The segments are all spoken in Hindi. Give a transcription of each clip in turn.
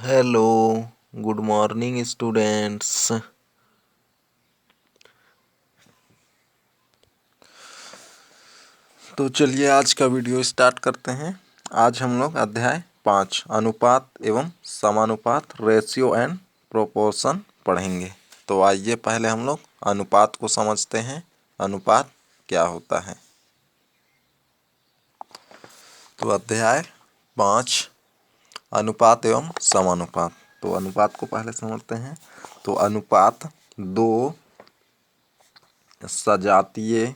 Hello, good morning students. तो चलिए आज का वीडियो स्टार्ट करते हैं। आज हम लोग अध्याय 5 अनुपात एवं समानुपात रेशियो एंड प्रोपोर्शन पढ़ेंगे। तो आइए पहले हम लोग अनुपात को समझते हैं। अनुपात क्या होता है। तो अध्याय 5 अनुपात एवं समानुपात। तो अनुपात को पहले समझते हैं। तो अनुपात दो सजातीय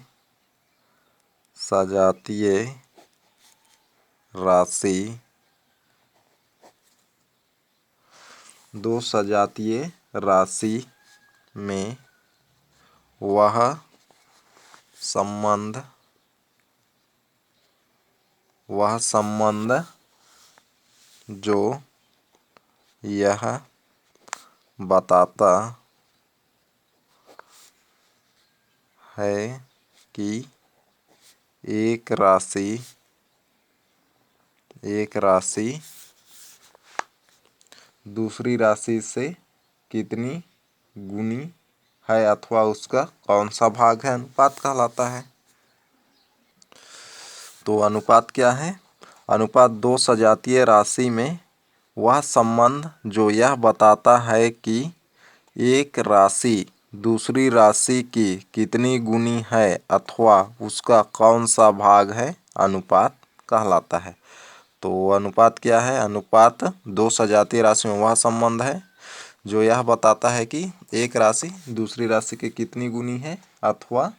राशि दो सजातीय राशि में वह संबंध जो यह बताता है कि एक राशि दूसरी राशि से कितनी गुनी है अथवा उसका कौन सा भाग है, अनुपात कहलाता है। तो अनुपात क्या है। अनुपात दो सजातीय राशि में वह संबंध जो यह बताता है कि एक राशि दूसरी राशि की कितनी गुनी है अथवा उसका कौन सा भाग है, अनुपात कहलाता है। तो अनुपात क्या है। अनुपात दो सजातीय राशि में वह संबंध है जो यह बताता है कि एक राशि दूसरी राशि की कितनी गुनी है अथवा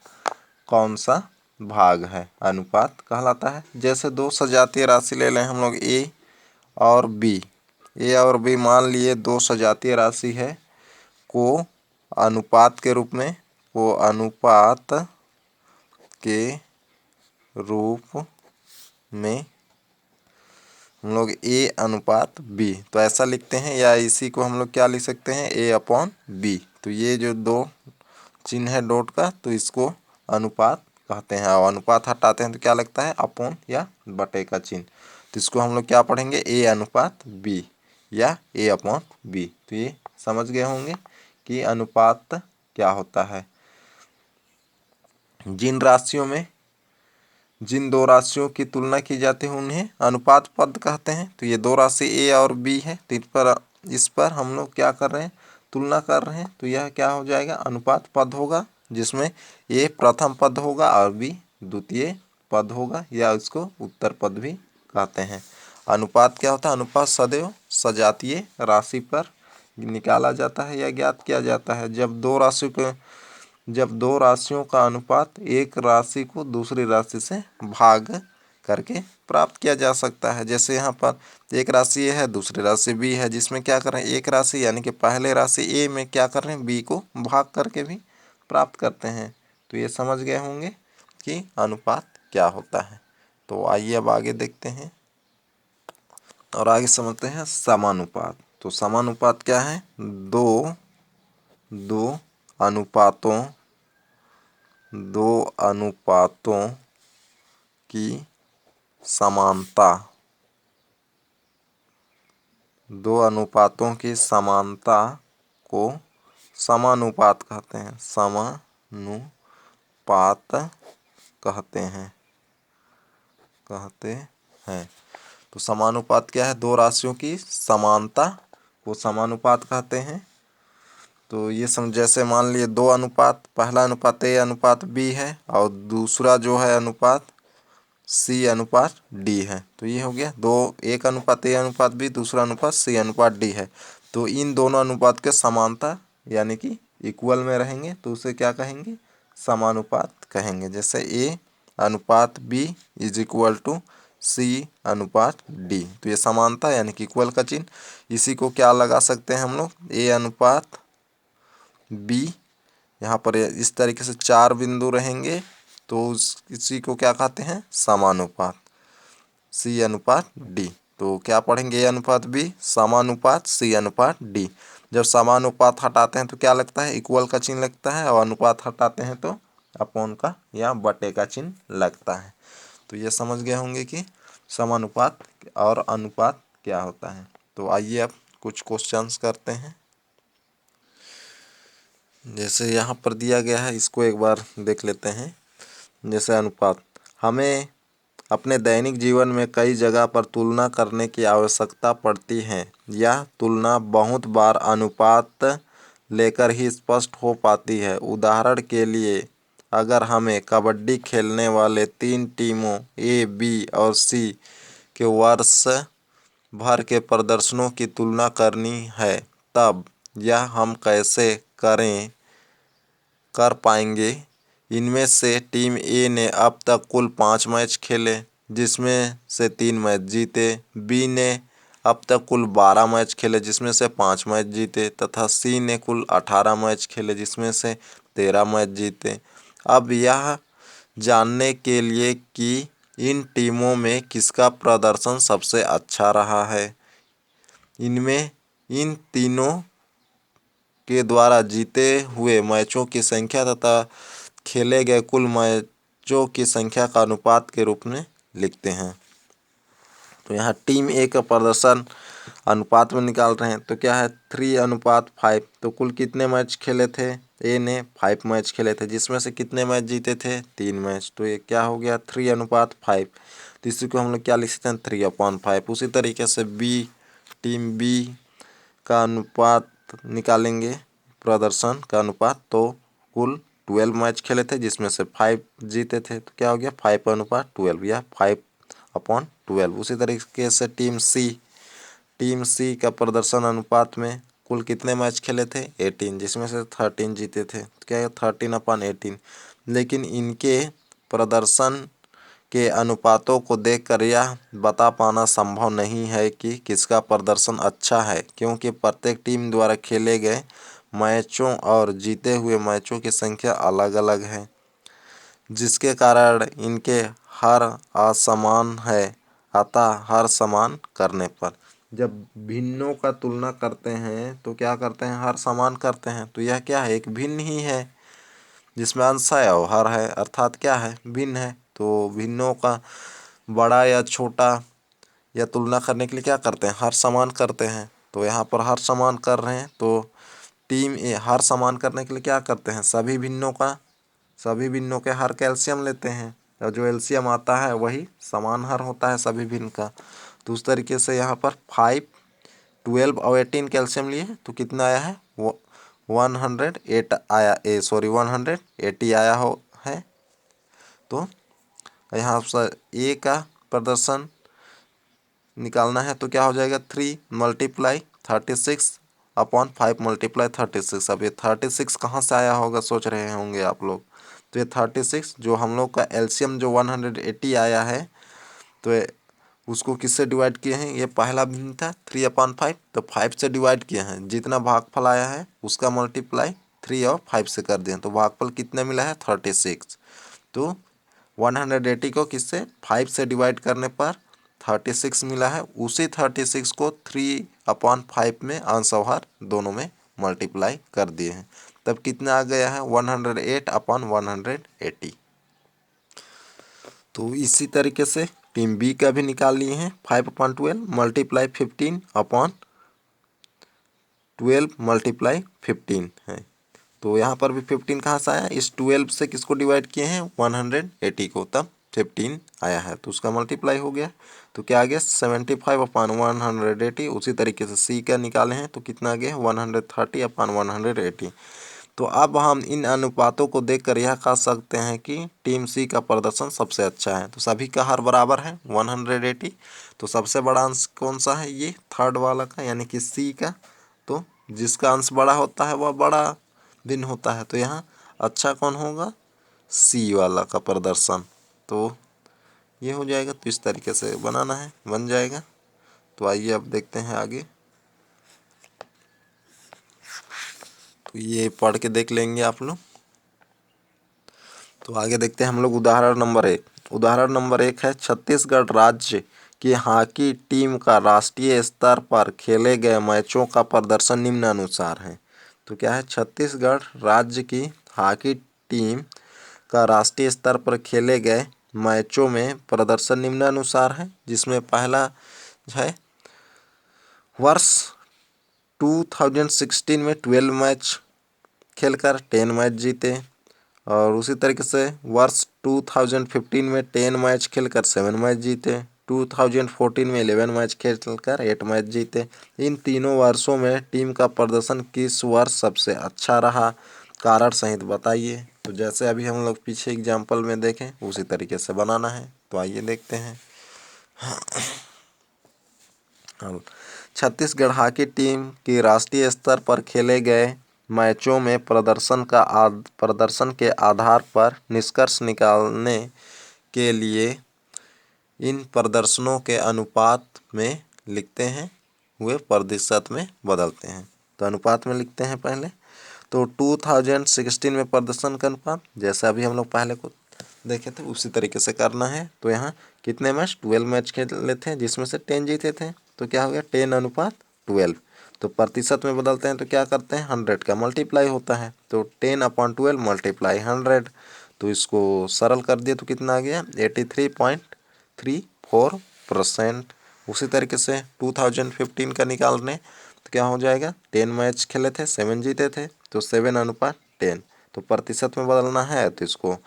कौन सा भाग है, अनुपात कहलाता है। जैसे दो सजातीय राशि ले लें हम लोग ए और बी। ए और बी मान लिए दो सजातीय राशि है को अनुपात के रूप में हम लोग ए अनुपात बी तो ऐसा लिखते हैं, या इसी को हम लोग क्या लिख सकते हैं, ए अपॉन बी। तो ये जो दो चिन्ह है डॉट का, तो इसको अनुपात कहते हैं। और अनुपात हटाते हैं तो क्या लगता है, अपॉन या बटे का चिन्ह। तो इसको हम लोग क्या पढ़ेंगे, ए अनुपात बी या ए अपॉन बी। तो ये समझ गए होंगे कि अनुपात क्या होता है। जिन दो राशियों की तुलना की जाती है उन्हें अनुपात पद कहते हैं। तो ये दो राशि ए और बी है, तो इस पर हम लोग क्या कर रहे हैं, तुलना कर रहे हैं। तो यह क्या हो जाएगा, अनुपात पद होगा, जिसमें ए प्रथम पद होगा और बी द्वितीय पद होगा, या इसको उत्तर पद भी कहते हैं। अनुपात क्या होता है, अनुपात सदैव सजातीय राशि पर निकाला जाता है या ज्ञात किया जाता है जब दो राशियों का अनुपात एक राशि को दूसरी राशि से भाग करके प्राप्त किया जा सकता है। जैसे यहाँ पर एक राशि ए है, दूसरी राशि बी है, जिसमें क्या कर रहे हैं, एक राशि यानी कि पहले राशि ए में क्या कर रहे हैं, बी को भाग करके भी प्राप्त करते हैं। तो ये समझ गए होंगे कि अनुपात क्या होता है। तो आइए अब आगे देखते हैं और आगे समझते हैं समानुपात। तो समानुपात क्या है, दो अनुपातों की समानता, दो अनुपातों की समानता को समानुपात कहते हैं। समानुपात कहते हैं। तो समानुपात क्या है, दो राशियों की समानता को समानुपात कहते हैं। तो ये जैसे मान लिए दो अनुपात, पहला अनुपात ए अनुपात बी है और दूसरा जो है अनुपात सी अनुपात डी है। तो ये हो गया दो, एक अनुपात ए अनुपात बी, दूसरा अनुपात सी अनुपात डी है। तो इन दोनों अनुपात के समानता यानी कि इक्वल में रहेंगे तो उसे क्या कहेंगे, समानुपात कहेंगे। जैसे ए अनुपात बी इज इक्वल टू सी अनुपात डी। तो ये समानता यानी कि इक्वल का चिन्ह, इसी को क्या लगा सकते हैं हम लोग, ए अनुपात बी। यहाँ पर इस तरीके से चार बिंदु रहेंगे तो इसी को क्या कहते हैं, समानुपात, सी अनुपात डी। तो क्या पढ़ेंगे, ए अनुपात बी समानुपात सी अनुपात डी। जब समानुपात हटाते हैं तो क्या लगता है, इक्वल का चिन्ह लगता है, और अनुपात हटाते हैं तो अपॉन का या बटे का चिन्ह लगता है। तो ये समझ गए होंगे कि समानुपात और अनुपात क्या होता है। तो आइए अब कुछ क्वेश्चंस करते हैं। जैसे यहाँ पर दिया गया है, इसको एक बार देख लेते हैं। जैसे अनुपात, हमें अपने दैनिक जीवन में कई जगह पर तुलना करने की आवश्यकता पड़ती है। यह तुलना बहुत बार अनुपात लेकर ही स्पष्ट हो पाती है। उदाहरण के लिए, अगर हमें कबड्डी खेलने वाले 3 टीमों ए, बी और सी के वर्ष भर के प्रदर्शनों की तुलना करनी है, तब यह हम कैसे कर पाएंगे। इनमें से टीम ए ने अब तक कुल 5 मैच खेले, जिसमें से 3 मैच जीते। बी ने अब तक कुल 12 मैच खेले, जिसमें से 5 मैच जीते, तथा सी ने कुल 18 मैच खेले, जिसमें से 13 मैच जीते। अब यह जानने के लिए कि इन टीमों में किसका प्रदर्शन सबसे अच्छा रहा है, इनमें इन तीनों के द्वारा जीते हुए मैचों की संख्या तथा खेले गए कुल मैचों की संख्या का अनुपात के रूप में लिखते हैं। तो यहाँ टीम ए का प्रदर्शन अनुपात में निकाल रहे हैं। तो क्या है, 3:5। तो कुल कितने मैच खेले थे, ए ने 5 मैच खेले थे, जिसमें से कितने मैच जीते थे, 3 मैच। तो ये क्या हो गया, 3:5। तो इसी को हम लोग क्या लिख सकते हैं, 3/5। उसी तरीके से टीम बी का अनुपात निकालेंगे, प्रदर्शन का अनुपात। तो कुल 12 मैच खेले थे, जिसमें से 5 जीते थे। तो क्या हो गया, 5:12 या 5/12। उसी तरीके से टीम सी का प्रदर्शन अनुपात में कुल कितने मैच खेले थे, 18, जिसमें से 13 जीते थे। तो क्या है, 13/18। लेकिन इनके प्रदर्शन के अनुपातों को देखकर यह बता पाना संभव नहीं है कि किसका प्रदर्शन अच्छा है, क्योंकि प्रत्येक टीम द्वारा खेले गए मैचों और जीते हुए मैचों की संख्या अलग अलग है, जिसके कारण इनके हर असमान है। अतः हर समान करने पर, जब भिन्नों का तुलना करते हैं तो क्या करते हैं, हर समान करते हैं। तो यह क्या है, एक भिन्न ही है, जिसमें अंश है और हर है, अर्थात क्या है, भिन्न है। तो भिन्नों का बड़ा या छोटा या तुलना करने के लिए क्या करते हैं, हर समान करते हैं। तो यहाँ पर हर समान कर रहे हैं। तो टीम ए हर समान करने के लिए क्या करते हैं, सभी भिन्नों के हर का एलसीएम लेते हैं, और जो एलसीएम आता है वही समान हर होता है सभी भिन्न का। तो उस तरीके से यहाँ पर 5, 12 और 18 का एलसीएम लिए तो कितना आया है, 180 आया है। तो यहाँ पर ए का प्रदर्शन निकालना है, तो क्या हो जाएगा, 3×36/5 × 36। अब ये 36 कहाँ से आया होगा, सोच रहे होंगे आप लोग। तो ये 36 जो हम लोग का एलसीएम जो 180 आया है, तो उसको किससे डिवाइड किए हैं, ये पहला भिन्न था 3/5, तो 5 से डिवाइड किए हैं। जितना भागफल आया है उसका मल्टीप्लाई 3 और 5 से कर दिए, तो भागफल कितना मिला है, 36। तो 180 को किससे, 5 से डिवाइड करने पर 36 मिला है। उसी 36 को 3/5 में अंश और हर दोनों में मल्टीप्लाई कर दिए हैं, तब कितना आ गया है, 108/180। तो इसी तरीके से टीम बी का भी निकाल लिए हैं, 5/12 मल्टीप्लाई 15/12 मल्टीप्लाई 15 है। तो यहाँ पर भी 15 कहाँ से आया, इस 12 से किसको डिवाइड किए हैं, 180 को, तब 15 आया है। तो उसका मल्टीप्लाई हो गया, तो क्या आ गया, 75/180। उसी तरीके से सी का निकाले हैं, तो कितना आ गया, 130/180। तो अब हम इन अनुपातों को देखकर यह कह सकते हैं कि टीम सी का प्रदर्शन सबसे अच्छा है। तो सभी का हर बराबर है 180। तो सबसे बड़ा अंश कौन सा है, ये थर्ड वाला का, यानी कि सी का। तो जिसका अंश बड़ा होता है वह बड़ा भिन्न होता है। तो यहाँ अच्छा कौन होगा, सी वाला का प्रदर्शन। तो ये हो जाएगा। तो इस तरीके से बनाना है, बन जाएगा। तो आइए अब देखते हैं आगे। तो ये पढ़ के देख लेंगे आप लोग। तो आगे देखते हैं हम लोग उदाहरण नंबर 1। उदाहरण नंबर 1 है, छत्तीसगढ़ राज्य की हॉकी टीम का राष्ट्रीय स्तर पर खेले गए मैचों का प्रदर्शन निम्नानुसार है। तो क्या है, छत्तीसगढ़ राज्य की हॉकी टीम का राष्ट्रीय स्तर पर खेले गए मैचों में प्रदर्शन निम्नानुसार है, जिसमें पहला है वर्ष 2016 में 12 मैच खेलकर 10 मैच जीते, और उसी तरीके से वर्ष 2015 में 10 मैच खेलकर 7 मैच जीते, 2014 में 11 मैच खेलकर 8 मैच जीते। इन तीनों वर्षों में टीम का प्रदर्शन किस वर्ष सबसे अच्छा रहा, कारण सहित बताइए। तो जैसे अभी हम लोग पीछे एग्जाम्पल में देखें उसी तरीके से बनाना है, तो आइए देखते हैं। छत्तीसगढ़ हॉकी टीम की राष्ट्रीय स्तर पर खेले गए मैचों में प्रदर्शन के आधार पर निष्कर्ष निकालने के लिए इन प्रदर्शनों के अनुपात में लिखते हैं, हुए प्रतिशत में बदलते हैं। तो अनुपात में लिखते हैं पहले। तो 2016 में प्रदर्शन का अनुपात जैसा अभी हम लोग पहले को देखे थे उसी तरीके से करना है। तो यहाँ कितने मैच 12 मैच खेले थे जिसमें से 10 जीते थे, तो क्या हो गया 10/12। तो प्रतिशत में बदलते हैं तो क्या करते हैं 100 का मल्टीप्लाई होता है, तो 10/12 मल्टीप्लाई 100। तो इसको सरल कर दिए तो कितना आ गया 83.34%। उसी तरीके से 2015 का निकालने तो क्या हो जाएगा 10 मैच खेले थे 7 जीते थे, तो 7/10। तो प्रतिशत में बदलना है तो इसको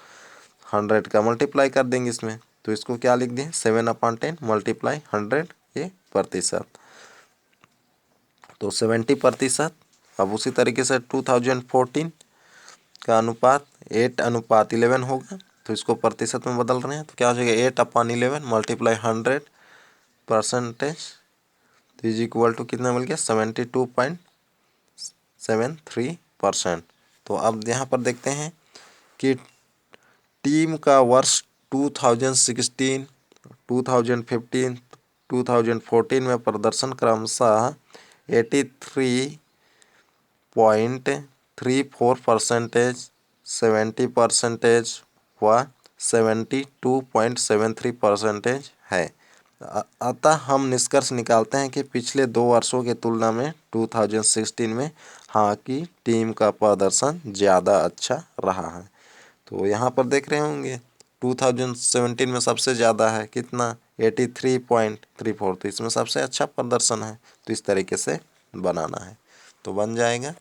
100 का मल्टीप्लाई कर देंगे इसमें, तो इसको क्या लिख दें 7/10 मल्टीप्लाई 100 ये प्रतिशत, तो 70%। अब उसी तरीके से 2014 का अनुपात 8/11 होगा, तो इसको प्रतिशत में बदल रहे हैं तो क्या हो जाएगा 8/11 मल्टीप्लाई 100% तो इज इक्वल टू कितना मिल गया 72.73%। तो अब यहाँ पर देखते हैं कि टीम का वर्ष 2016, 2015, 2014 में प्रदर्शन क्रमशः 83.34%, 70% व 72.73% है। अतः हम निष्कर्ष निकालते हैं कि पिछले 2 वर्षों की तुलना में 2016 में हॉकी टीम का प्रदर्शन ज़्यादा अच्छा रहा है। तो यहाँ पर देख रहे होंगे 2017 में सबसे ज़्यादा है कितना 83.34, तो इसमें सबसे अच्छा प्रदर्शन है। तो इस तरीके से बनाना है तो बन जाएगा।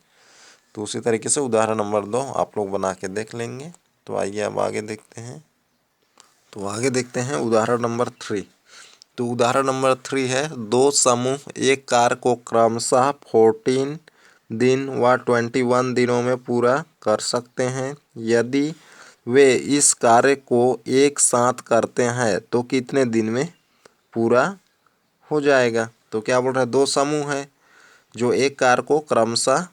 तो उसी तरीके से उदाहरण नंबर 2 आप लोग बना के देख लेंगे। तो आइए अब आगे देखते हैं। तो आगे देखते हैं उदाहरण नंबर 3। तो उदाहरण नंबर 3 है 2 समूह एक कार्य को क्रमशः 14 दिन व 21 दिनों में पूरा कर सकते हैं। यदि वे इस कार्य को एक साथ करते हैं तो कितने दिन में पूरा हो जाएगा। तो क्या बोल रहा है 2 समूह हैं जो एक कार्य को क्रमशः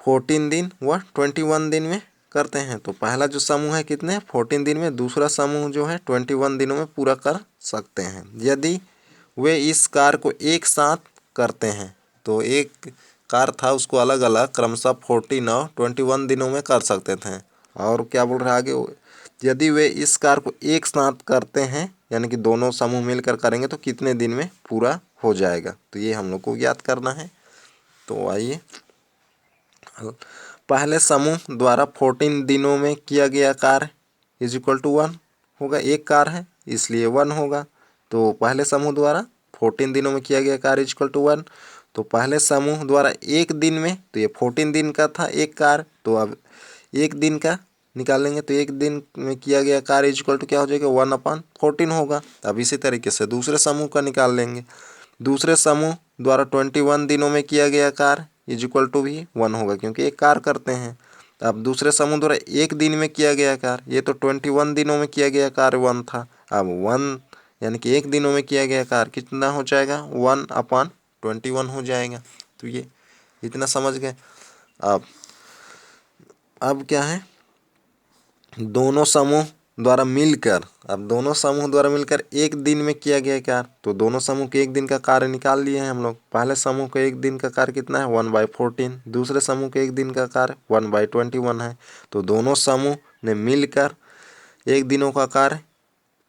14 दिन व 21 दिन में करते हैं। तो पहला जो समूह है कितने 14 दिन में, दूसरा समूह जो है 21 दिनों में पूरा कर सकते हैं। यदि वे इस कार्य को एक साथ करते हैं, तो एक कार्य था उसको अलग अलग क्रमशः 14 और 21 दिनों में कर सकते थे। और क्या बोल रहा है आगे, यदि वे इस कार्य को एक साथ करते हैं यानी कि दोनों समूह मिलकर करेंगे तो कितने दिन में पूरा हो जाएगा। तो ये हम लोग को ज्ञात करना है। तो आइए पहले समूह द्वारा 14 दिनों में किया गया कार्य इज इक्वल टू 1 होगा, एक कार्य है इसलिए 1 होगा। तो पहले समूह द्वारा 14 दिनों में किया गया कार्य इज इक्वल टू 1। तो पहले समूह द्वारा एक दिन में, तो ये 14 दिन का था एक कार्य, तो अब एक दिन का निकालेंगे तो एक दिन में किया गया कार्य इज इक्वल टू क्या हो जाएगा 1/14 होगा। अब इसी तरीके से दूसरे समूह का निकाल लेंगे। दूसरे समूह द्वारा 21 दिनों में किया गया कार्य इज इक्वल टू भी 1 होगा क्योंकि एक कार्य करते हैं। अब दूसरे समूह द्वारा एक दिन में किया गया कार्य, ये तो 21 दिनों में किया गया कार्य 1 था, अब 1 यानी कि एक दिनों में किया गया कार्य कितना हो जाएगा 1/21 हो जाएगा। तो ये इतना समझ गए। अब क्या है दोनों समूह द्वारा मिलकर, अब दोनों समूह द्वारा मिलकर एक दिन में किया गया कार्य, तो दोनों समूह के एक दिन का कार्य निकाल लिए हैं हम लोग। पहले समूह के एक दिन का कार्य कितना है 1/14, दूसरे समूह के एक दिन का कार्य 1/21 है। तो दोनों समूह ने मिलकर एक दिनों का कार्य,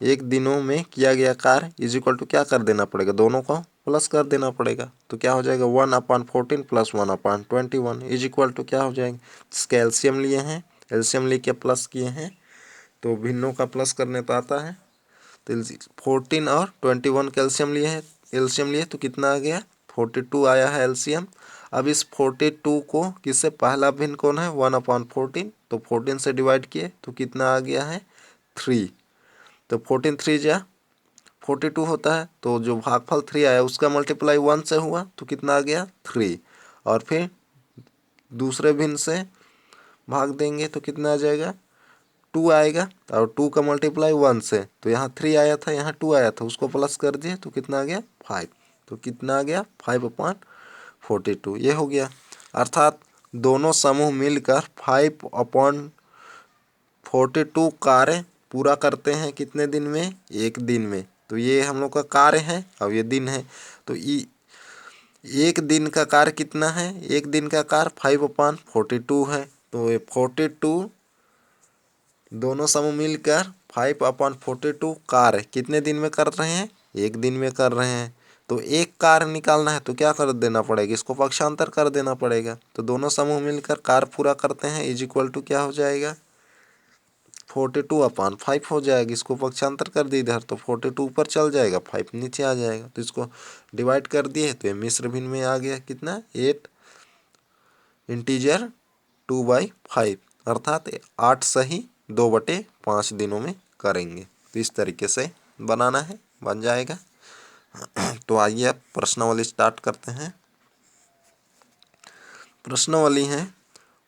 एक दिनों में किया गया कार्य इज इक्वल टू क्या कर देना पड़ेगा, दोनों को प्लस कर देना पड़ेगा। तो क्या हो जाएगा 1/14 प्लस 1/21 इज इक्वल टू क्या हो जाएगा, इसका एलसीएम लिए हैं, एलसीएम लेके प्लस किए हैं तो भिन्नों का प्लस करने तो आता है। तो 14 और 21 कैल्शियम लिए हैं, एलसीएम लिए तो कितना आ गया 42 आया है एलसीएम। अब इस 42 को किससे, पहला भिन्न कौन है 1/14, तो 14 से डिवाइड किए तो कितना आ गया है 3। तो 14 3 जा 42 होता है, तो जो भागफल 3 आया उसका मल्टीप्लाई 1 से हुआ तो कितना आ गया 3। और फिर दूसरे भिन्न से भाग देंगे तो कितना आ जाएगा 2 आएगा, और 2 का मल्टीप्लाई 1 से, तो यहाँ 3 आया था यहाँ 2 आया था, उसको प्लस कर दिए तो कितना आ गया 5। तो कितना आ गया 5/42, ये हो गया। अर्थात दोनों समूह मिलकर 5/42 कार्य पूरा करते हैं कितने दिन में, एक दिन में। तो ये हम लोग का कार्य है, अब ये दिन है, तो एक दिन का कार्य कितना है, एक दिन का कार्य 5/42 है। तो ये 42 दोनों समूह मिलकर 5/42 कार्य कितने दिन में कर रहे हैं, एक दिन में कर रहे हैं। तो एक कार्य निकालना है तो क्या कर देना पड़ेगा, इसको पक्षांतर कर देना पड़ेगा। तो दोनों समूह मिलकर कार्य पूरा करते हैं इज इक्वल टू क्या हो जाएगा 42/5 हो जाएगा। इसको पक्षांतर कर दी इधर तो 42 ऊपर चल जाएगा, 5 नीचे आ जाएगा। तो इसको डिवाइड कर दिए तो ये मिश्र भिन्न में आ गया कितना 8 इंटीजर 2/5, अर्थात 8 सही 2/5 दिनों में करेंगे। तो इस तरीके से बनाना है, बन जाएगा। तो आइए अब प्रश्नावली स्टार्ट करते हैं। प्रश्नावली है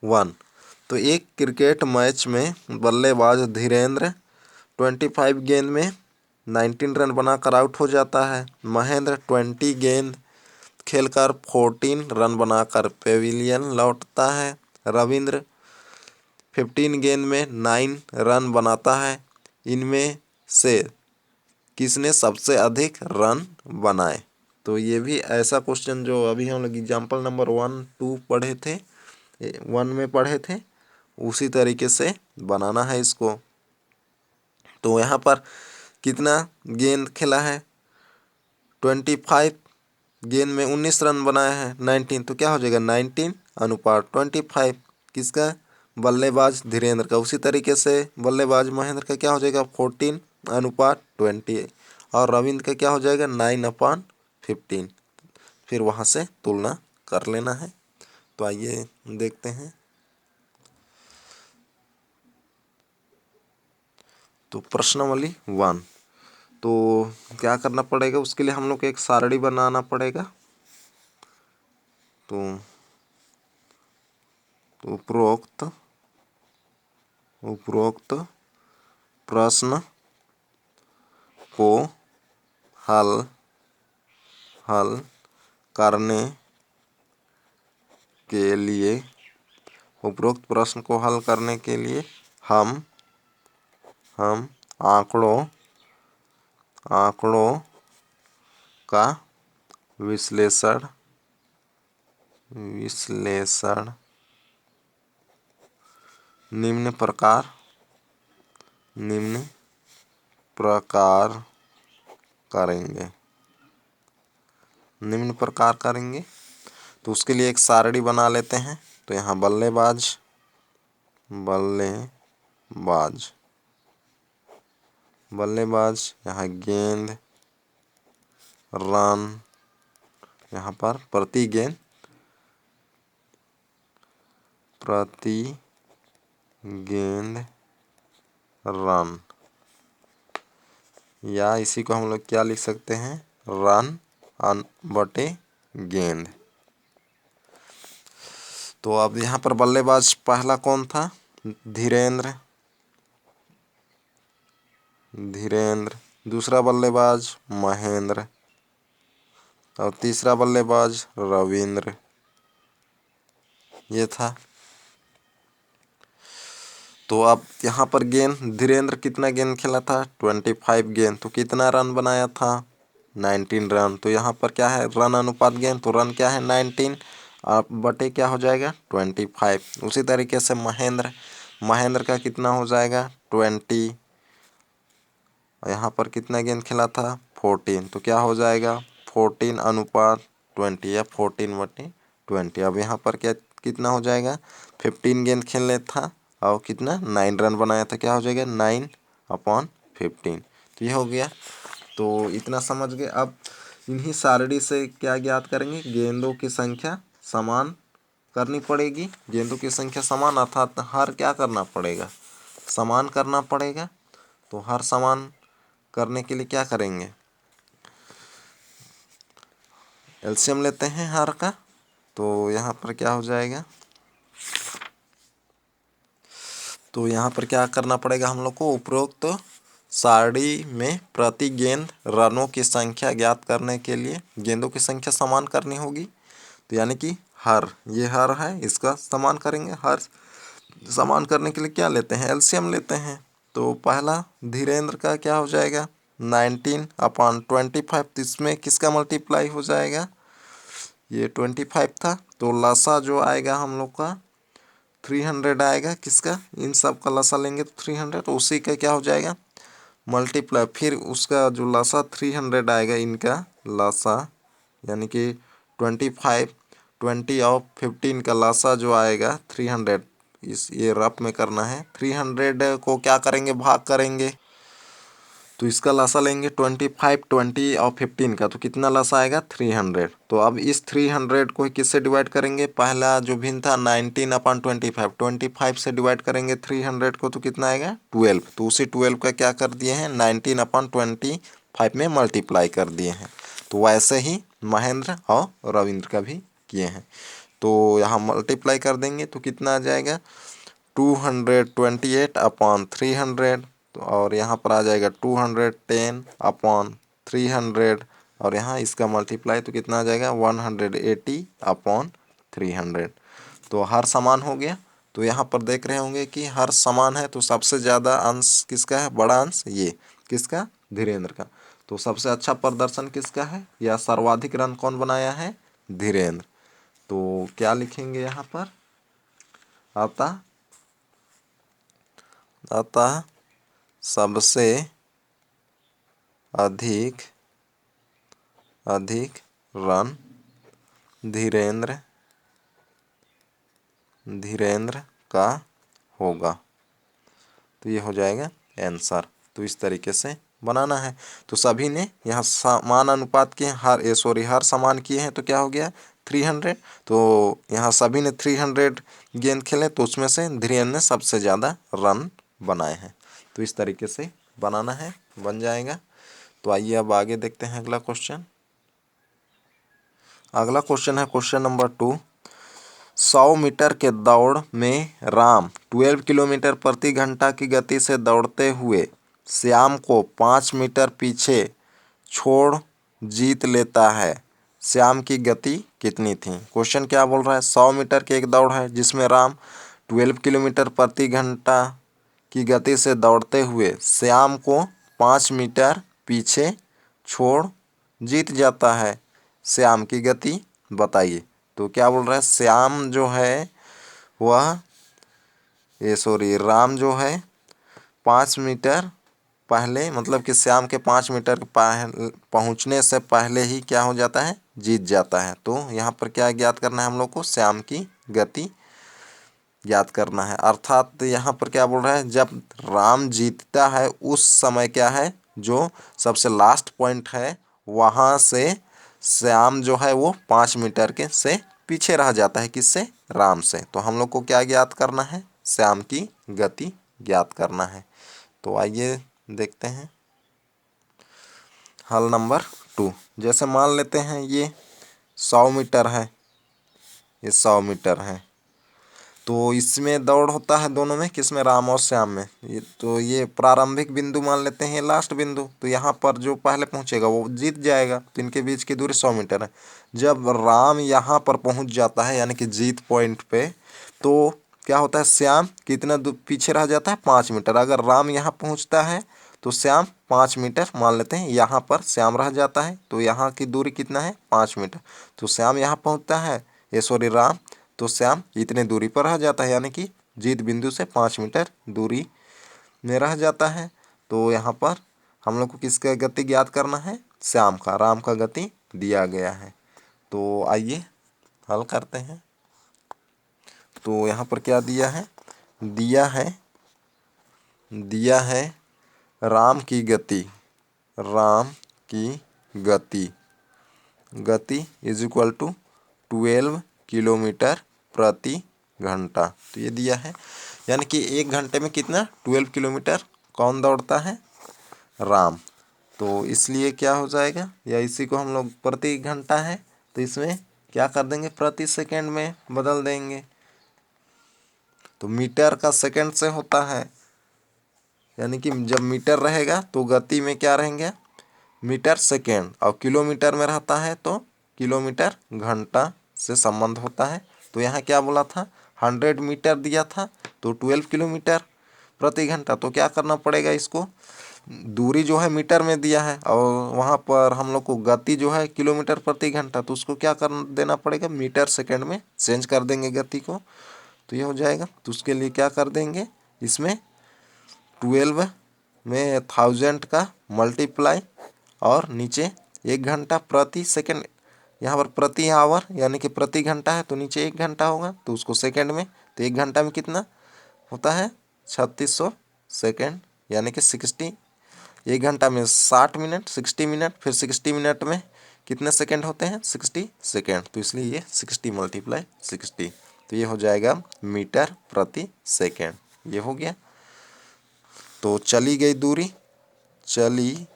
1। तो एक क्रिकेट मैच में बल्लेबाज धीरेन्द्र 25 गेंद में 19 रन बनाकर आउट हो जाता है। महेंद्र 20 गेंद खेलकर 14 रन बनाकर पेविलियन लौटता है। रविंद्र 15 गेंद में 9 रन बनाता है। इनमें से किसने सबसे अधिक रन बनाए। तो ये भी ऐसा क्वेश्चन जो अभी हम लोग एग्जाम्पल नंबर 1 2 पढ़े थे, 1 में पढ़े थे, उसी तरीके से बनाना है इसको। तो यहाँ पर कितना गेंद खेला है 25 गेंद में 19 रन बनाए हैं 19, तो क्या हो जाएगा 19/25 किसका, बल्लेबाज धीरेन्द्र का। उसी तरीके से बल्लेबाज महेंद्र का क्या हो जाएगा 14/20, और रविंद्र का क्या हो जाएगा 9/15। फिर वहाँ से तुलना कर लेना है। तो आइए देखते हैं। तो प्रश्नावली 1, तो क्या करना पड़ेगा, उसके लिए हम लोग को एक सारणी बनाना पड़ेगा। तो उपरोक्त प्रश्न को हल करने के लिए उपरोक्त प्रश्न को हल करने के लिए हम आंकड़ों का विश्लेषण निम्न प्रकार करेंगे। तो उसके लिए एक सारणी बना लेते हैं। तो यहाँ बल्लेबाज यहाँ गेंद, रन, यहाँ पर प्रति गेंद रन, या इसी को हम लोग क्या लिख सकते हैं रन बटे गेंद। तो अब यहाँ पर बल्लेबाज पहला कौन था, धीरेन्द्र। दूसरा बल्लेबाज महेंद्र, और तीसरा बल्लेबाज रविंद्र, ये था। तो अब यहाँ पर गेंद धीरेन्द्र कितना गेंद खेला था 25 गेंद, तो कितना रन बनाया था 19 रन। तो यहाँ पर क्या है रन अनुपात गेंद, तो रन क्या है 19 और बटे क्या हो जाएगा 25। उसी तरीके से महेंद्र का कितना हो जाएगा 20, यहाँ पर कितना गेंद खेला था 14, तो क्या हो जाएगा 14/20 या 14/20। अब यहाँ पर क्या कितना हो जाएगा 15 गेंद खेलने था और कितना 9 रन बनाया था, क्या हो जाएगा 9/15। तो ये हो गया। तो इतना समझ गए। अब इन्हीं सारणी से क्या ज्ञात करेंगे, गेंदों की संख्या समान करनी पड़ेगी। गेंदों की संख्या समान अर्थात हर क्या करना पड़ेगा, समान करना पड़ेगा। तो हर समान करने के लिए क्या करेंगे, एलसीएम लेते हैं हर का। तो यहाँ पर क्या हो जाएगा, तो यहाँ पर क्या करना पड़ेगा हम लोग को, उपरोक्त सारणी में प्रति गेंद रनों की संख्या ज्ञात करने के लिए गेंदों की संख्या समान करनी होगी। तो यानी कि हर, ये हर है, इसका समान करेंगे। हर समान करने के लिए क्या लेते हैं, एलसीएम लेते हैं। तो पहला धीरेन्द्र का क्या हो जाएगा, 19/25। तो इसमें किसका मल्टीप्लाई हो जाएगा, ये 25 था। तो लसा जो आएगा हम लोग का 300 आएगा, किसका, इन सब का लसा लेंगे तो 300, तो उसी का क्या हो जाएगा मल्टीप्लाई, फिर उसका जो लसा 300 आएगा, इनका लसा यानी कि 25, 20 और 15 का लसा जो आएगा 300, इस ये रफ में करना है। 300 को क्या करेंगे, भाग करेंगे, तो इसका लसा लेंगे 25, 20 और 15 का, तो कितना लसा आएगा 300। तो अब इस 300 को किससे डिवाइड करेंगे, पहला जो भिन्न था 19/25, 25 से डिवाइड करेंगे 300 को, तो कितना आएगा 12। तो उसी 12 का क्या कर दिए हैं, 19/25 में मल्टीप्लाई कर दिए हैं। तो वैसे ही महेंद्र और रविंद्र का भी किए हैं। तो यहाँ मल्टीप्लाई कर देंगे तो कितना आ जाएगा 228/300, और यहाँ पर आ जाएगा 210/300, और यहाँ इसका मल्टीप्लाई तो कितना आ जाएगा 180/300। तो हर समान हो गया। तो यहाँ पर देख रहे होंगे कि हर समान है, तो सबसे ज़्यादा अंश किसका है, बड़ा अंश ये किसका, धीरेन्द्र का। तो सबसे अच्छा प्रदर्शन किसका है, या सर्वाधिक रन कौन बनाया है, धीरेन्द्र। तो क्या लिखेंगे यहाँ पर, अतः सबसे अधिक रन धीरेन्द्र का होगा। तो ये हो जाएगा आंसर। तो इस तरीके से बनाना है। तो सभी ने यहाँ समान अनुपात किए, हर समान किए हैं, तो क्या हो गया 300। तो यहाँ सभी ने 300 गेंद खेले, तो उसमें से धीरेन्द्र ने सबसे ज़्यादा रन बनाए हैं। तो इस तरीके से बनाना है, बन जाएगा। तो आइए अब आगे देखते हैं अगला क्वेश्चन। अगला क्वेश्चन है क्वेश्चन नंबर 2। 100 मीटर के दौड़ में राम 12 किलोमीटर प्रति घंटा की गति से दौड़ते हुए श्याम को 5 मीटर पीछे छोड़ जीत लेता है। श्याम की गति कितनी थी। क्वेश्चन क्या बोल रहा है, 100 मीटर की एक दौड़ है जिसमें राम 12 किलोमीटर प्रति घंटा की गति से दौड़ते हुए श्याम को 5 मीटर पीछे छोड़ जीत जाता है। श्याम की गति बताइए। तो क्या बोल रहा है, श्याम जो है वह राम जो है 5 मीटर पहले, मतलब कि श्याम के 5 मीटर पहुंचने से पहले ही क्या हो जाता है, जीत जाता है। तो यहाँ पर क्या ज्ञात करना है हम लोग को, श्याम की गति ज्ञात करना है। अर्थात यहाँ पर क्या बोल रहा है, जब राम जीतता है उस समय क्या है, जो सबसे लास्ट पॉइंट है वहाँ से श्याम जो है वो 5 मीटर के से पीछे रह जाता है, किससे, राम से। तो हम लोग को क्या ज्ञात करना है, श्याम की गति ज्ञात करना है। तो आइए देखते हैं हल नंबर 2। जैसे मान लेते हैं ये 100 मीटर है, ये 100 मीटर है, तो इसमें दौड़ होता है दोनों में, किसमें, राम और श्याम में। ये प्रारंभिक बिंदु मान लेते हैं, ये लास्ट बिंदु। तो यहाँ पर जो पहले पहुँचेगा वो जीत जाएगा। तो इनके बीच की दूरी 100 मीटर है। जब राम यहाँ पर पहुँच जाता है यानी कि जीत पॉइंट पे, तो क्या होता है, श्याम कितना पीछे रह जाता है, 5 मीटर। अगर राम यहाँ पहुँचता है तो श्याम 5 मीटर मान लेते हैं यहाँ पर श्याम रह जाता है। तो यहाँ की दूरी कितना है, 5 मीटर। तो श्याम यहाँ पहुँचता है, राम, तो श्याम इतने दूरी पर रह जाता है, यानी कि जीत बिंदु से 5 मीटर दूरी में रह जाता है। तो यहाँ पर हम लोग को किसका गति ज्ञात करना है, श्याम का। राम का गति दिया गया है। तो आइए हल करते हैं। तो यहाँ पर क्या दिया है, दिया है राम की गति गति इज इक्वल टू 12 किलोमीटर प्रति घंटा। तो ये दिया है, यानी कि 1 घंटे में कितना 12 किलोमीटर कौन दौड़ता है, राम। तो इसलिए क्या हो जाएगा, या इसी को हम लोग प्रति घंटा है तो इसमें क्या कर देंगे, प्रति सेकंड में बदल देंगे। तो मीटर का सेकंड से होता है, यानी कि जब मीटर रहेगा तो गति में क्या रहेंगे, मीटर सेकेंड, और किलोमीटर में रहता है तो किलोमीटर घंटा से संबंध होता है। तो यहाँ क्या बोला था, 100 मीटर दिया था तो 12 किलोमीटर प्रति घंटा। तो क्या करना पड़ेगा, इसको दूरी जो है मीटर में दिया है और वहाँ पर हम लोग को गति जो है किलोमीटर प्रति घंटा, तो उसको क्या कर देना पड़ेगा, मीटर सेकेंड में चेंज कर देंगे गति को। तो ये हो जाएगा। तो उसके लिए क्या कर देंगे, इसमें 12 में 1000 का मल्टीप्लाई और नीचे 1 घंटा प्रति सेकंड, यहाँ पर प्रति आवर यानी कि प्रति घंटा है तो नीचे 1 घंटा होगा तो उसको सेकंड में, तो 1 घंटा में कितना होता है 3600 सेकंड, यानी कि 60। 1 घंटा में 60 मिनट, 60 मिनट, फिर 60 मिनट में कितने सेकंड होते हैं, 60 सेकंड। तो इसलिए ये 60 × 60, तो ये हो जाएगा मीटर प्रति सेकंड। ये हो गया। तो चली गई दूरी, चली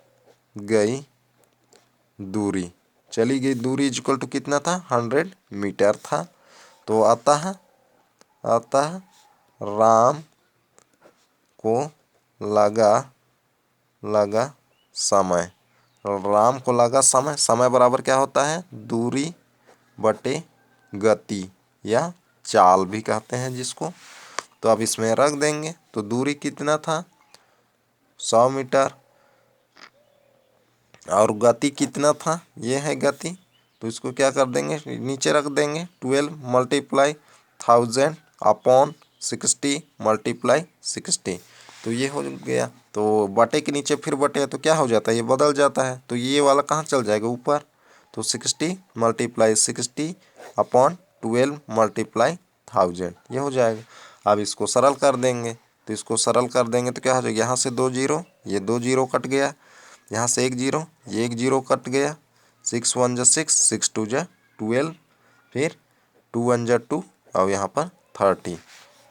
गई दूरी, चली गई दूरी इज इक्वल टू कितना था, 100 मीटर था। तो आता है राम को लगा समय, राम को लगा समय, समय बराबर क्या होता है, दूरी बटे गति या चाल भी कहते हैं जिसको। तो अब इसमें रख देंगे, तो दूरी कितना था 100 मीटर और गति कितना था, ये है गति। तो इसको क्या कर देंगे, नीचे रख देंगे 12 × 1000 अपॉन 60 × 60। तो ये हो गया। तो बटे के नीचे फिर बटे है तो क्या हो जाता है, ये बदल जाता है। तो ये वाला कहाँ चल जाएगा, ऊपर। तो 60 × 60 अपॉन 12 × 1000 ये हो जाएगा। अब इसको सरल कर देंगे, तो इसको सरल कर देंगे तो क्या हो जाएगा, यहाँ से 2 जीरो, ये 2 जीरो कट गया, यहाँ से 1 जीरो, ये 1 जीरो कट गया, 6 1 जा 6, 6 2 जा 12, फिर 2 1 जा 2 और यहाँ पर 30।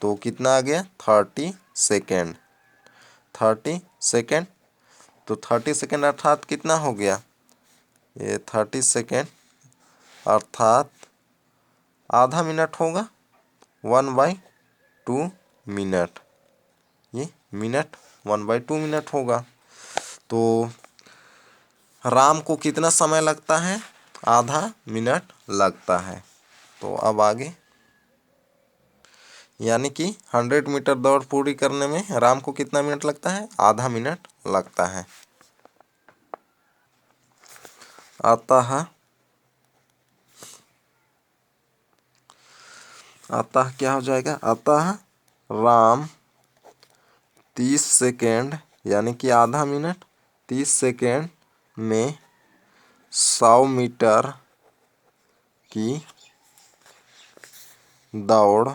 तो कितना आ गया 30 सेकेंड, 30 सेकेंड। तो 30 सेकेंड अर्थात कितना हो गया, ये 30 सेकेंड अर्थात आधा मिनट होगा, 1/2 मिनट, ये मिनट 1/2 मिनट होगा। तो राम को कितना समय लगता है, आधा मिनट लगता है। तो अब आगे, यानी कि 100 मीटर दौड़ पूरी करने में राम को कितना मिनट लगता है, आधा मिनट लगता है। अतः क्या हो जाएगा, अतः राम 30 सेकेंड यानी कि आधा मिनट 30 सेकेंड में 100 मीटर की दौड़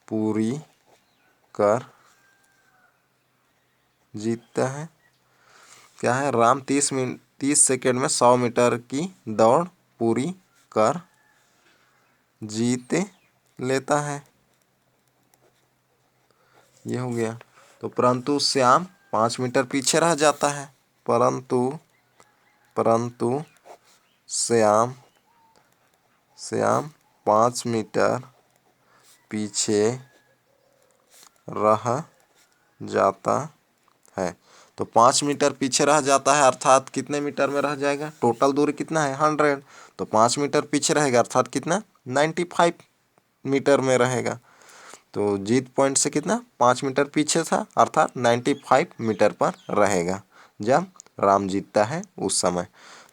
पूरी कर जीतता है। क्या है, राम 30 सेकेंड में 100 मीटर की दौड़ पूरी कर जीत लेता है। ये हो गया। तो परंतु श्याम 5 मीटर पीछे रह जाता है, परंतु श्याम 5 मीटर पीछे रह जाता है। तो 5 मीटर पीछे रह जाता है अर्थात कितने मीटर में रह जाएगा, टोटल दूरी कितना है 100, तो 5 मीटर पीछे रहेगा अर्थात कितना 95 मीटर में रहेगा। तो जीत पॉइंट से कितना 5 मीटर पीछे था अर्थात 95 मीटर पर रहेगा जब राम जीतता है उस समय।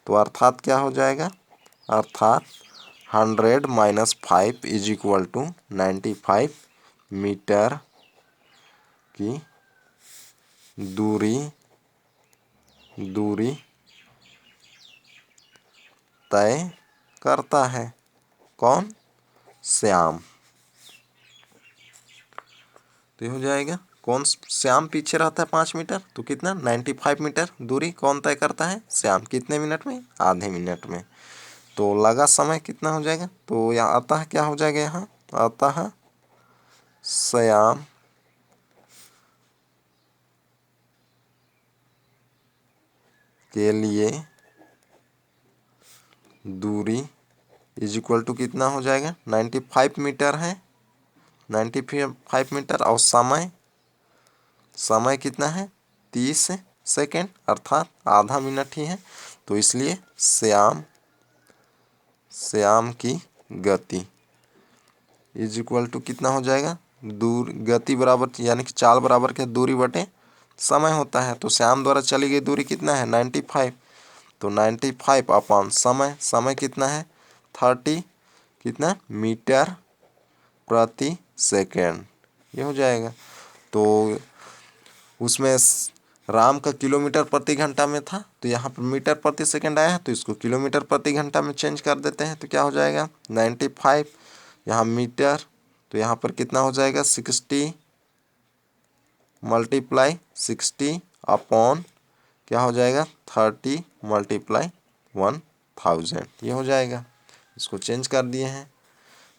तो अर्थात क्या हो जाएगा, अर्थात 100 - 5 इज इक्वल टू 95 मीटर की दूरी तय करता है कौन, श्याम। तो हो जाएगा। कौन श्याम पीछे रहता है 5 मीटर, तो कितना 95 मीटर दूरी कौन तय करता है, श्याम। कितने मिनट में, आधे मिनट में। तो लगा समय कितना हो जाएगा, तो यहाँ आता है क्या हो जाएगा, यहाँ आता है श्याम के लिए दूरी इज इक्वल टू कितना हो जाएगा, 95 मीटर है, 95 मीटर। और समय, समय कितना है 30 सेकेंड, अर्थात आधा मिनट ही है। तो इसलिए श्याम की गति इज इक्वल टू कितना हो जाएगा, दूर गति बराबर यानी कि चाल बराबर के दूरी बटे समय होता है। तो श्याम द्वारा चली गई दूरी कितना है 95, तो 95 अपॉन समय, समय कितना है 30 कितना मीटर प्रति सेकेंड, ये हो जाएगा। तो उसमें राम का किलोमीटर प्रति घंटा में था, तो यहाँ पर मीटर प्रति सेकंड आया है, तो इसको किलोमीटर प्रति घंटा में चेंज कर देते हैं। तो क्या हो जाएगा 95 यहाँ मीटर, तो यहाँ पर कितना हो जाएगा 60 मल्टीप्लाई 60 अपॉन क्या हो जाएगा 30 मल्टीप्लाई 1000, ये हो जाएगा। इसको चेंज कर दिए हैं,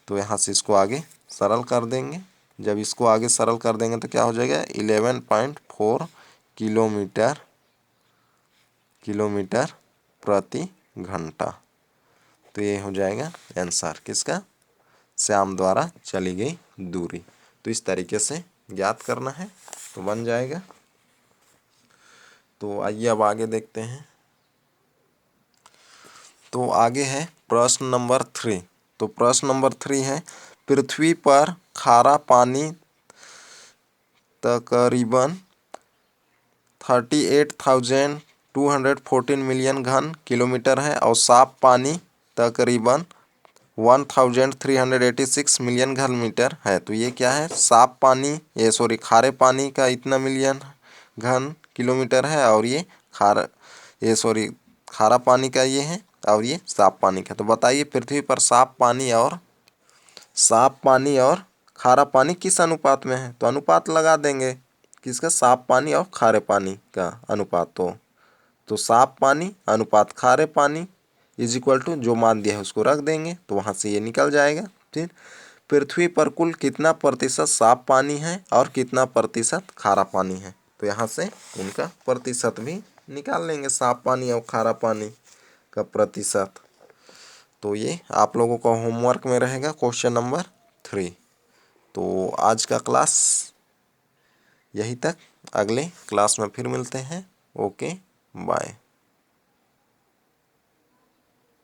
तो यहाँ से इसको आगे सरल कर देंगे। जब इसको आगे सरल कर देंगे तो क्या हो जाएगा 11.4 किलोमीटर प्रति घंटा। तो ये हो जाएगा आंसर किसका, श्याम द्वारा चली गई दूरी। तो इस तरीके से ज्ञात करना है तो बन जाएगा। तो आइए अब आगे देखते हैं। तो आगे है प्रश्न नंबर 3। तो प्रश्न नंबर 3 है, पृथ्वी पर खारा पानी तकरीबन 38,214 मिलियन घन किलोमीटर है और साफ पानी तकरीबन 1,386 मिलियन घन मीटर है। तो ये क्या है, साफ पानी, ये सॉरी खारे पानी का इतना मिलियन घन किलोमीटर है, और ये खारा पानी का ये है, और ये साफ पानी का। तो बताइए पृथ्वी पर साफ पानी और खारा पानी किस अनुपात में है। तो अनुपात लगा देंगे किसका, साफ पानी और खारे पानी का अनुपात। तो साफ पानी अनुपात खारे पानी इज इक्वल टू जो मान दिया है उसको रख देंगे, तो वहाँ से ये निकल जाएगा। फिर पृथ्वी पर कुल कितना प्रतिशत साफ पानी है और कितना प्रतिशत खारा पानी है, तो यहाँ से उनका प्रतिशत भी निकाल लेंगे, साफ पानी और खारा पानी का प्रतिशत। तो ये आप लोगों का होमवर्क में रहेगा क्वेश्चन नंबर 3। तो आज का क्लास यहीं तक, अगले क्लास में फिर मिलते हैं। Okay bye.